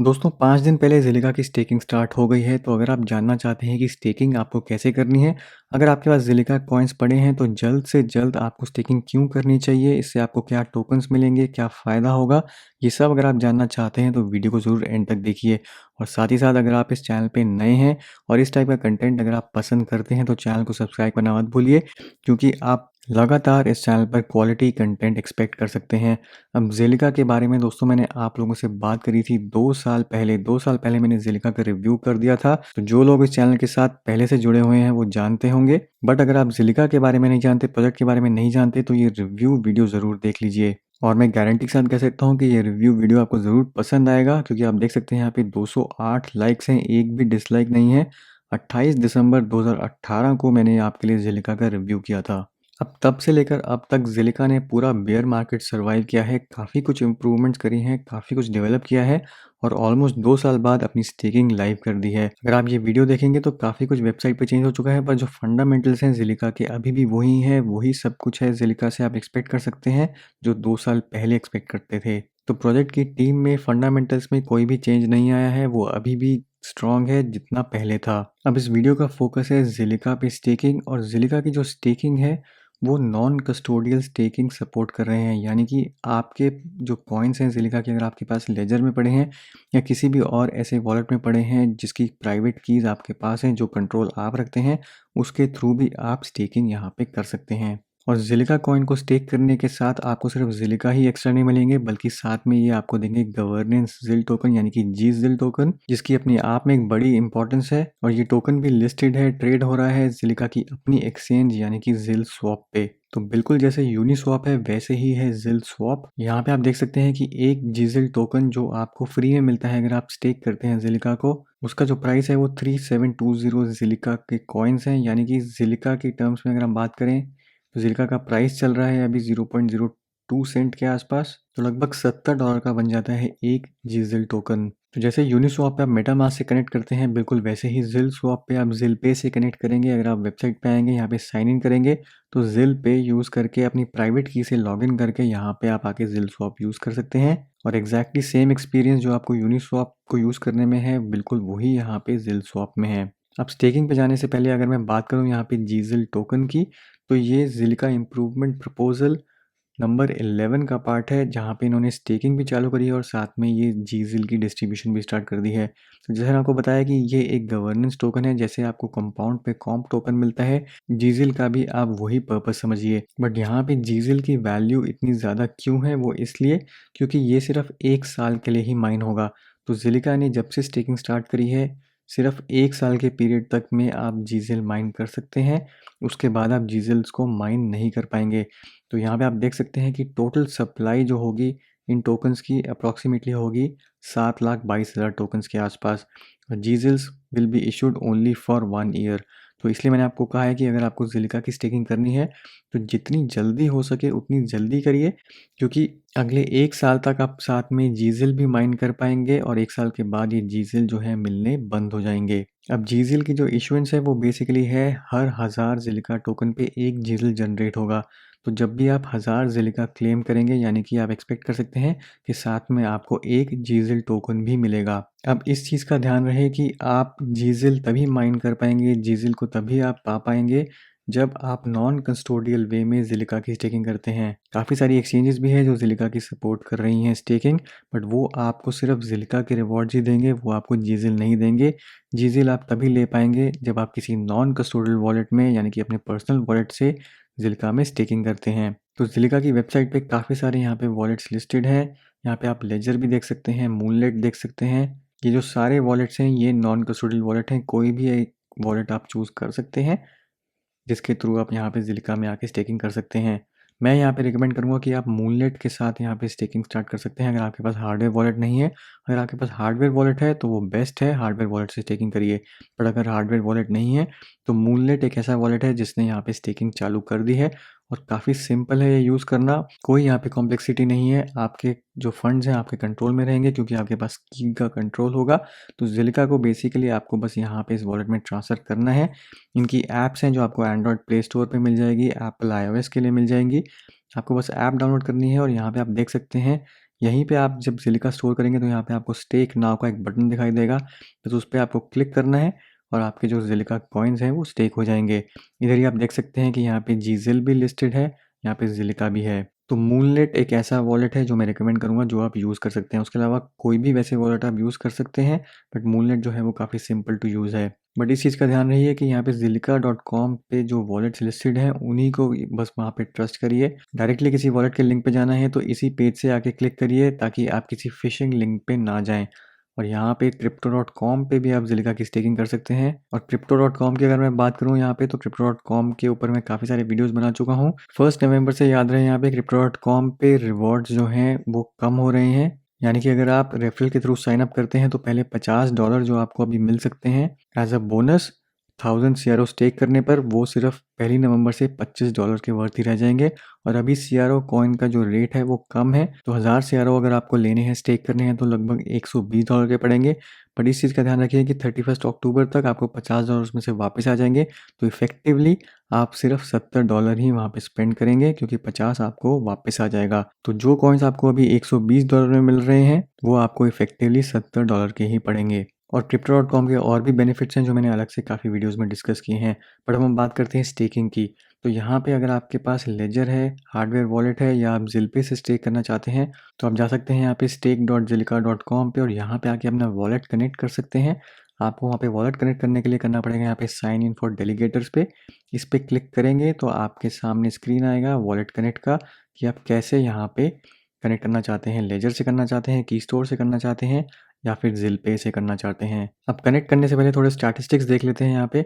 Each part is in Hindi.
दोस्तों 5 दिन पहले ज़िलिका की स्टेकिंग स्टार्ट हो गई है, तो अगर आप जानना चाहते हैं कि स्टेकिंग आपको कैसे करनी है, अगर आपके पास ज़िलिका कॉइन्स पड़े हैं तो जल्द से जल्द आपको स्टेकिंग क्यों करनी चाहिए, इससे आपको क्या टोकन्स मिलेंगे, क्या फ़ायदा होगा, ये सब अगर आप जानना चाहते हैं तो वीडियो को ज़रूर एंड तक देखिए। और साथ ही साथ अगर आप इस चैनल पे नए हैं और इस टाइप का कंटेंट अगर आप पसंद करते हैं तो चैनल को सब्सक्राइब करना मत भूलिए, क्योंकि आप लगातार इस चैनल पर क्वालिटी कंटेंट एक्सपेक्ट कर सकते हैं। अब ज़ेलिका के बारे में दोस्तों मैंने आप लोगों से बात करी थी 2 साल पहले मैंने ज़ेलिका का रिव्यू कर दिया था। तो जो लोग इस चैनल के साथ पहले से जुड़े हुए हैं वो जानते होंगे। बट अगर आप ज़ेलिका के बारे में नहीं जानते, प्रोजेक्ट के बारे में नहीं जानते, तो ये रिव्यू वीडियो ज़रूर देख लीजिए। और मैं गारंटी के साथ कह सकता हूँ कि ये रिव्यू वीडियो आपको ज़रूर पसंद आएगा, क्योंकि आप देख सकते हैं यहाँ पे 208 लाइक्स हैं, एक भी डिसलाइक नहीं है। 28 दिसंबर 2018 को मैंने आपके लिए ज़ेलिका का रिव्यू किया था। अब तब से लेकर अब तक ज़ेलिका ने पूरा बेयर मार्केट सर्वाइव किया है, काफ़ी कुछ इम्प्रूवमेंट्स करी हैं, काफ़ी कुछ डेवलप किया है और ऑलमोस्ट 2 साल बाद अपनी स्टेकिंग लाइव कर दी है। अगर आप ये वीडियो देखेंगे तो काफ़ी कुछ वेबसाइट पे चेंज हो चुका है, पर जो फंडामेंटल्स हैं ज़ेलिका के अभी भी वही हैं, वही सब कुछ है ज़ेलिका से आप एक्सपेक्ट कर सकते हैं, जो 2 साल पहले एक्सपेक्ट करते थे। तो प्रोजेक्ट की टीम में फंडामेंटल्स में कोई भी चेंज नहीं आया है, वो अभी भी स्ट्रॉन्ग है जितना पहले था। अब इस वीडियो का फोकस है ज़ेलिका पे स्टेकिंग, और ज़ेलिका की जो स्टेकिंग है वो नॉन कस्टोडियल स्टेकिंग सपोर्ट कर रहे हैं, यानी कि आपके जो कॉइन्स हैं ज़ेलिका के, अगर आपके पास लेजर में पड़े हैं या किसी भी और ऐसे वॉलेट में पड़े हैं जिसकी प्राइवेट कीज़ आपके पास हैं, जो कंट्रोल आप रखते हैं, उसके थ्रू भी आप स्टेकिंग यहाँ पे कर सकते हैं। और ज़ेलिका कॉइन को स्टेक करने के साथ आपको सिर्फ ज़ेलिका ही एक्स्ट्रा नहीं मिलेंगे, बल्कि साथ में ये आपको देंगे गवर्नेंस ज़िल टोकन, यानी कि जी ज़िल टोकन, जिसकी अपने आप में एक बड़ी इंपॉर्टेंस है। और ये टोकन भी लिस्टेड है, ट्रेड हो रहा है ज़ेलिका की अपनी एक्सचेंज यानी कि ज़िल स्वैप पे। तो बिल्कुल जैसे यूनिस्वैप है वैसे ही है ज़िल स्वैप। यहाँ पे आप देख सकते हैं कि एक जीज़िल टोकन जो आपको फ्री में मिलता है अगर आप स्टेक करते हैं ज़ेलिका को, उसका जो प्राइस है वो 3720 ज़ेलिका के कॉइन्स हैं, यानी कि ज़ेलिका की टर्म्स में अगर हम बात करें तो ज़ेलिका का प्राइस चल रहा है अभी 0.02 सेंट के आसपास, तो लगभग $70 का बन जाता है एक जीज़िल टोकन। तो जैसे यूनिस्वैप पे आप मेटामास्क से कनेक्ट करते हैं, बिल्कुल वैसे ही ज़िल स्वैप पे आप ज़िल पे से कनेक्ट करेंगे। अगर आप वेबसाइट पे आएंगे, यहाँ पे साइन इन करेंगे, तो ज़िल पे यूज़ करके अपनी प्राइवेट की से लॉगिन करके यहाँ पे आप आके ज़िल स्वैप यूज़ कर सकते हैं। और एग्जैक्टली सेम एक्सपीरियंस जो आपको यूनिस्वैप को यूज़ करने में है, बिल्कुल वही यहाँ पे ज़िल स्वैप में है। अब स्टेकिंग पे जाने से पहले अगर मैं बात करूँ यहाँ पे जीज़िल टोकन की, तो ये ज़ेलिका इम्प्रूवमेंट प्रपोजल नंबर 11 का पार्ट है, जहाँ पे इन्होंने स्टेकिंग भी चालू करी है और साथ में ये जीज़िल की डिस्ट्रीब्यूशन भी स्टार्ट कर दी है। तो जैसे मैंने आपको बताया कि ये एक गवर्नेंस टोकन है, जैसे आपको कंपाउंड पे कॉम्प टोकन मिलता है, जीज़िल का भी आप वही पर्पस समझिए। बट यहाँ पे जीज़िल की वैल्यू इतनी ज़्यादा क्यों है, वो इसलिए क्योंकि ये सिर्फ 1 साल के लिए ही माइन होगा। तो ज़ेलिका ने जब से स्टेकिंग स्टार्ट करी है, सिर्फ 1 साल के पीरियड तक में आप जीज़िल माइन कर सकते हैं, उसके बाद आप जीज़िल्स को माइन नहीं कर पाएंगे। तो यहाँ पे आप देख सकते हैं कि टोटल सप्लाई जो होगी इन टोकन्स की अप्रॉक्सीमेटली होगी 7,22,000 टोकन्स के आसपास। जीज़िल्स will be issued only for 1 year. तो इसलिए मैंने आपको कहा है कि अगर आपको ज़ेलिका की स्टेकिंग करनी है तो जितनी जल्दी हो सके उतनी जल्दी करिए, क्योंकि अगले 1 साल तक आप साथ में जीज़िल भी माइन कर पाएंगे और 1 साल के बाद ये जीज़िल जो है मिलने बंद हो जाएंगे। अब जीज़िल की जो इशुएंस है वो बेसिकली है हर 1000 ज़ेलिका टोकन पे 1 जीज़िल जनरेट होगा। तो जब भी आप 1000 ज़ेलिका क्लेम करेंगे, यानी कि आप एक्सपेक्ट कर सकते हैं कि साथ में आपको 1 जीज़िल टोकन भी मिलेगा। अब इस चीज़ का ध्यान रहे कि आप जीज़िल तभी माइन कर पाएंगे, जीज़िल को तभी आप पा पाएंगे जब आप नॉन कस्टोडियल वे में ज़ेलिका की स्टेकिंग करते हैं। काफ़ी सारी एक्सचेंजेस भी है जो ज़ेलिका की सपोर्ट कर रही हैं स्टेकिंग, बट वो आपको सिर्फ ज़ेलिका के रिवॉर्ड्स ही देंगे, वो आपको जीज़िल नहीं देंगे। जीज़िल आप तभी ले पाएंगे जब आप किसी नॉन कस्टोडियल वॉलेट में, यानी कि अपने पर्सनल वॉलेट से ज़ेलिका में स्टेकिंग करते हैं। तो ज़ेलिका की वेबसाइट पे काफ़ी सारे यहाँ पे वॉलेट्स लिस्टेड हैं। यहाँ पे आप लेजर भी देख सकते हैं, मूनलाइट देख सकते हैं। ये जो सारे वॉलेट्स हैं ये नॉन कस्टोडियल वॉलेट हैं, कोई भी एक वॉलेट आप चूज़ कर सकते हैं जिसके थ्रू आप यहाँ पे ज़ेलिका में आके स्टेकिंग कर सकते हैं। मैं यहाँ पे रिकमेंड करूँगा कि आप मूनलाइट के साथ यहाँ पे स्टेकिंग स्टार्ट कर सकते हैं, अगर आपके पास हार्डवेयर वॉलेट नहीं है। अगर आपके पास हार्डवेयर वॉलेट है तो वो बेस्ट है, हार्डवेयर वॉलेट से स्टेकिंग करिए। बट अगर हार्डवेयर वॉलेट नहीं है तो मूनलाइट एक ऐसा वॉलेट है जिसने यहाँ पे स्टेकिंग चालू कर दी है और काफ़ी सिंपल है ये यूज़ करना। कोई यहाँ पे कॉम्प्लेक्सिटी नहीं है, आपके जो फंड्स हैं आपके कंट्रोल में रहेंगे क्योंकि आपके पास की का कंट्रोल होगा। तो ज़ेलिका को बेसिकली आपको बस यहाँ पे इस वॉलेट में ट्रांसफ़र करना है। इनकी ऐप्स हैं जो आपको एंड्रॉयड प्ले स्टोर पे मिल जाएगी, एप्पल आईओएस के लिए मिल जाएंगी। आपको बस ऐप डाउनलोड करनी है और यहाँ पे आप देख सकते हैं यहीं पे आप जब ज़िलिका स्टोर करेंगे तो यहाँ पे आपको स्टेक नाउ का एक बटन दिखाई देगा, बस उस पे आपको क्लिक करना है और आपके जो ज़िलिका कॉइन्स हैं वो स्टेक हो जाएँगे। इधर ही आप देख सकते हैं कि यहाँ पे जीज़ेल भी लिस्टेड है, यहाँ पे ज़िलिका भी है। तो मूनलेट एक ऐसा वॉलेट है जो मैं रिकमेंड करूँगा जो आप यूज़ कर सकते हैं। उसके अलावा कोई भी वैसे वॉलेट आप यूज़ कर सकते हैं, बट मूनलेट जो है वो काफ़ी सिंपल टू यूज़ है। बट इस चीज़ का ध्यान रखिए कि यहाँ पे ज़िलिका.com पे जो वॉलेट्स लिस्टेड हैं उन्हीं को बस वहाँ पे ट्रस्ट करिए। डायरेक्टली किसी वॉलेट के लिंक पे जाना है तो इसी पेज से आके क्लिक करिए ताकि आप किसी फ़िशिंग लिंक पे ना जाएँ। और यहाँ पे Crypto.com पे भी आप ज़िलिका की स्टेकिंग कर सकते हैं। और Crypto.com की अगर मैं बात करूँ यहाँ पे तो Crypto.com के ऊपर मैं काफ़ी सारे वीडियोज़ बना चुका हूँ। 1 नवंबर से याद रहे यहाँ पे Crypto.com पे रिवॉर्ड्स जो हैं वो कम हो रहे हैं। यानी कि अगर आप रेफरल के थ्रू साइन अप करते हैं तो पहले $50 जो आपको अभी मिल सकते हैं as a bonus 1000 CRO stake करने पर, वो सिर्फ 1 नवंबर से $25 के वर्थ ही रह जाएंगे। और अभी सीआरओ कॉइन का जो रेट है वो कम है, तो 1000 सीआरओ अगर आपको लेने हैं स्टेक करने हैं तो लगभग $120 के पड़ेंगे। बट इस चीज़ का ध्यान रखिए कि 31 अक्टूबर तक आपको $50 उसमें से वापस आ जाएंगे, तो इफेक्टिवली आप सिर्फ $70 ही वहाँ पे स्पेंड करेंगे क्योंकि 50 आपको वापस आ जाएगा। तो जो कॉइन्स आपको अभी $120 में मिल रहे हैं वो आपको इफेक्टिवली $70 के ही पड़ेंगे। और Crypto.com के और भी बेनिफिट्स हैं जो मैंने अलग से काफ़ी वीडियोज़ में डिस्कस किए हैं। बट अब हम बात करते हैं स्टेकिंग की। तो यहाँ पे अगर आपके पास लेजर है, हार्डवेयर वॉलेट है या आप ज़िलपे से स्टेक करना चाहते हैं तो आप जा सकते हैं यहाँ पे stake.zilliqa.com पे और यहाँ पे आके अपना वॉलेट कनेक्ट कर सकते हैं। आपको वहाँ पे वॉलेट कनेक्ट करने के लिए करना पड़ेगा यहाँ पे साइन इन फॉर डेलीगेटर्स पे। इस पे क्लिक करेंगे तो आपके सामने स्क्रीन आएगा वॉलेट कनेक्ट का कि आप कैसे यहाँ पे कनेक्ट करना चाहते हैं। लेजर से करना चाहते हैं, की स्टोर से करना चाहते हैं या फिर ज़िलपे से करना चाहते हैं। अब कनेक्ट करने से पहले थोड़े स्टैटिस्टिक्स देख लेते हैं यहाँ पे।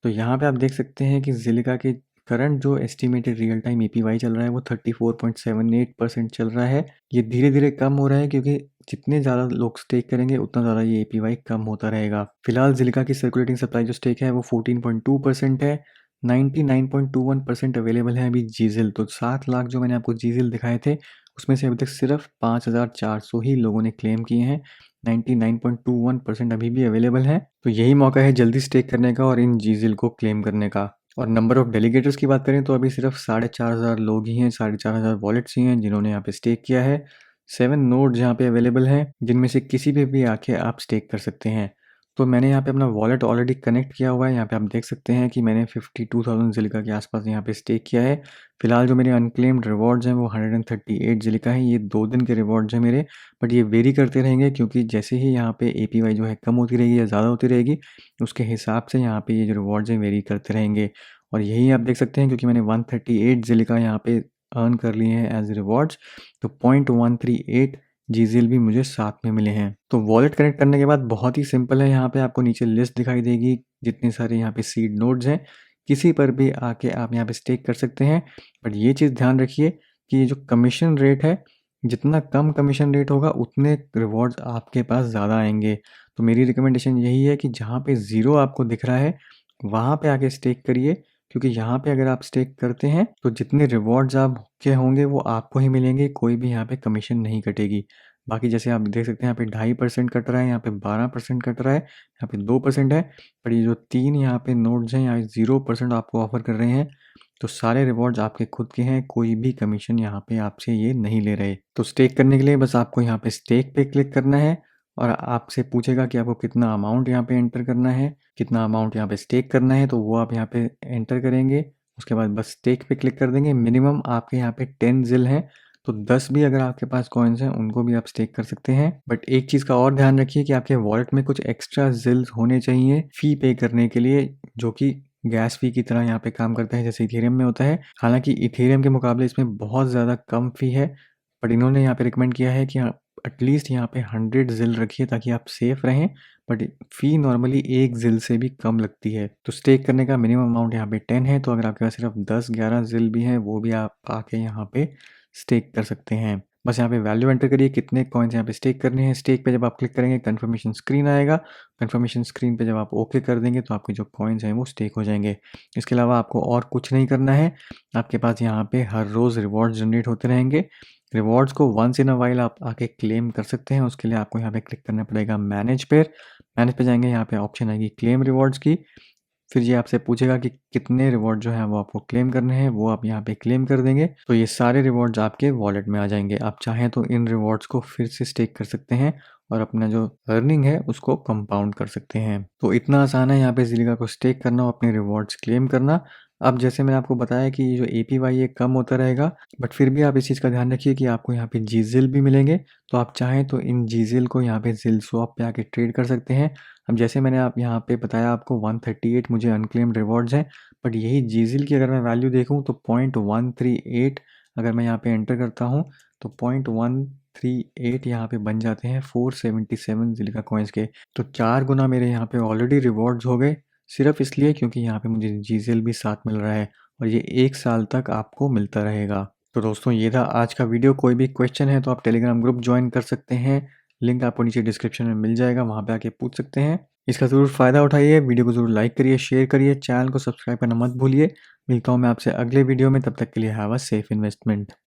तो यहाँ पे आप देख सकते हैं कि ज़िलिका के करंट जो एस्टिमेटेड रियल टाइम एपीवाई चल रहा है वो 34.78% चल रहा है। ये धीरे-धीरे कम हो रहा है क्योंकि जितने ज़्यादा लोग स्टेक करेंगे उतना ज़्यादा ये एपीवाई कम होता रहेगा। फिलहाल ज़िलिका की सर्कुलेटिंग सप्लाई जो स्टेक है वो 14.2% है। 99.21% अवेलेबल है अभी जीज़िल। तो 7 लाख जो मैंने आपको जीज़िल दिखाए थे उसमें से अभी तक सिर्फ 5400 ही लोगों ने क्लेम किए हैं। 99.21% अभी भी अवेलेबल है, तो यही मौका है जल्दी स्टेक करने का और इन जीज़िल को क्लेम करने का। और नंबर ऑफ डेलीगेटर्स की बात करें तो अभी सिर्फ 4500 लोग ही हैं, 4500 वॉलेट्स ही हैं जिन्होंने यहाँ पे स्टेक किया है। 7 नोड्स यहाँ पे अवेलेबल हैं जिनमें से किसी पे भी आके आप स्टेक कर सकते हैं। तो मैंने यहाँ पे अपना वॉलेट ऑलरेडी कनेक्ट किया हुआ है। यहाँ पे आप देख सकते हैं कि मैंने 52,000 ज़िलिका के आसपास यहाँ पे स्टेक किया है। फिलहाल जो मेरे अनक्लेम्ड रिवॉर्ड्स हैं वो 138 ज़िलिका हैं। ये 2 दिन के रिवॉर्ड्स हैं मेरे, बट ये वेरी करते रहेंगे क्योंकि जैसे ही यहाँ पे एपीवाई जो है कम होती रहेगी या ज़्यादा होती रहेगी, उसके हिसाब से यहाँ पे ये जो रिवॉर्ड्स हैं वेरी करते रहेंगे। और यही आप देख सकते हैं क्योंकि मैंने 138 ज़िलिका यहाँ पे अर्न कर लिए हैं एज़ रिवॉर्ड्स, तो 0.138 जीज़िल भी मुझे साथ में मिले हैं। तो वॉलेट कनेक्ट करने के बाद बहुत ही सिंपल है, यहाँ पे आपको नीचे लिस्ट दिखाई देगी जितने सारे यहाँ पे सीड नोड्स हैं, किसी पर भी आके आप यहाँ पे स्टेक कर सकते हैं। बट ये चीज़ ध्यान रखिए कि ये जो कमीशन रेट है, जितना कम कमीशन रेट होगा उतने रिवॉर्ड्स आपके पास ज़्यादा आएंगे। तो मेरी रिकमेंडेशन यही है कि जहाँ पे ज़ीरो आपको दिख रहा है वहाँ पे आके स्टेक करिए, क्योंकि यहाँ पे अगर आप स्टेक करते हैं तो जितने रिवॉर्ड्स आपके होंगे वो आपको ही मिलेंगे, कोई भी यहाँ पे कमीशन नहीं कटेगी। बाकी जैसे आप देख सकते हैं यहाँ पे 2.5% कट रहा है, यहाँ पे 12% कट रहा है, यहाँ पे 2% है। पर ये जो 3 यहाँ पे नोड्स हैं यहाँ 0% आपको ऑफर कर रहे हैं, तो सारे रिवॉर्ड्स आपके खुद के हैं, कोई भी कमीशन यहाँ पे आपसे ये नहीं ले रहे। तो स्टेक करने के लिए बस आपको यहाँ पे स्टेक पे क्लिक करना है और आपसे पूछेगा कि आपको कितना अमाउंट यहाँ पे एंटर करना है, कितना अमाउंट यहाँ पे स्टेक करना है, तो वो आप यहाँ पे एंटर करेंगे। उसके बाद बस स्टेक पे क्लिक कर देंगे। मिनिमम आपके यहाँ पे 10 ज़िल हैं, तो 10 भी अगर आपके पास कॉइन्स हैं उनको भी आप स्टेक कर सकते हैं। बट एक चीज़ का और ध्यान रखिए कि आपके वॉलेट में कुछ एक्स्ट्रा ज़िल्स होने चाहिए फ़ी पे करने के लिए, जो कि गैस फ़ी की तरह यहाँ पे काम करता है जैसे इथेरियम में होता है। हालाँकि इथेरियम के मुकाबले इसमें बहुत ज़्यादा कम फ़ी है, बट इन्होंने यहाँ पे रिकमेंड किया है कि एटलीस्ट यहाँ पे 100 ज़िल रखिए ताकि आप सेफ़ रहें। बट फ़ी नॉर्मली 1 ज़िल से भी कम लगती है। तो स्टेक करने का मिनिमम अमाउंट यहाँ पे 10 है, तो अगर आपके पास सिर्फ 10-11 ज़िल भी हैं वो भी आप आके यहाँ पे स्टेक कर सकते हैं। बस यहाँ पे वैल्यू एंटर करिए, कितने कॉइन्स यहाँ पे स्टेक करने हैं। स्टेक पे जब आप क्लिक करेंगे कन्फर्मेशन स्क्रीन आएगा। कन्फर्मेशन स्क्रीन पे जब आप ओके कर देंगे तो आपके जो कॉइन्स हैं वो स्टेक हो जाएंगे। इसके अलावा आपको और कुछ नहीं करना है। आपके पास यहाँ पे हर रोज़ रिवॉर्ड्स जनरेट होते रहेंगे। रिवॉर्ड्स को वंस इन अ वाइल आप आके क्लेम कर सकते हैं। उसके लिए आपको यहाँ पे क्लिक करना पड़ेगा मैनेज पे जाएंगे, यहाँ पे ऑप्शन आएगी क्लेम रिवॉर्ड्स की। फिर ये आपसे पूछेगा कि कितने रिवॉर्ड जो हैं वो आपको क्लेम करने हैं, वो आप यहाँ पे क्लेम कर देंगे तो ये सारे रिवॉर्ड्स आपके वॉलेट में आ जाएंगे। आप चाहें तो इन रिवॉर्ड्स को फिर से स्टेक कर सकते हैं और अपना जो अर्निंग है उसको कंपाउंड कर सकते हैं। तो इतना आसान है यहाँ पे ज़िलिका को स्टेक करना और अपने रिवॉर्ड्स क्लेम करना। अब जैसे मैंने आपको बताया कि ये जो APY ये कम होता रहेगा, बट फिर भी आप इस चीज़ का ध्यान रखिए कि आपको यहाँ पे जीज़िल भी मिलेंगे। तो आप चाहें तो इन जीज़िल को यहाँ पे ज़िल स्वैप पे आके ट्रेड कर सकते हैं। अब जैसे मैंने आप यहाँ पे बताया आपको 138 मुझे अनक्लेम्ड रिवॉर्ड्स हैं, बट यही जीज़िल की अगर मैं वैल्यू देखूँ तो 0.138 अगर मैं यहाँ पे एंटर करता हूँ तो 0.138 यहाँ पे बन जाते हैं 477 ज़िलिका कॉइन्स के। तो 4 गुना मेरे यहाँ पे ऑलरेडी रिवॉर्ड्स हो गए, सिर्फ इसलिए क्योंकि यहाँ पे मुझे जीज़िल भी साथ मिल रहा है और ये 1 साल तक आपको मिलता रहेगा। तो दोस्तों ये था आज का वीडियो। कोई भी क्वेश्चन है तो आप टेलीग्राम ग्रुप ज्वाइन कर सकते हैं, लिंक आपको नीचे डिस्क्रिप्शन में मिल जाएगा, वहाँ पे आके पूछ सकते हैं। इसका ज़रूर फ़ायदा उठाइए, वीडियो को ज़रूर लाइक करिए, शेयर करिए, चैनल को सब्सक्राइब करना मत भूलिए। मिलता हूँ मैं आपसे अगले वीडियो में, तब तक के लिए हैव अ सेफ इन्वेस्टमेंट।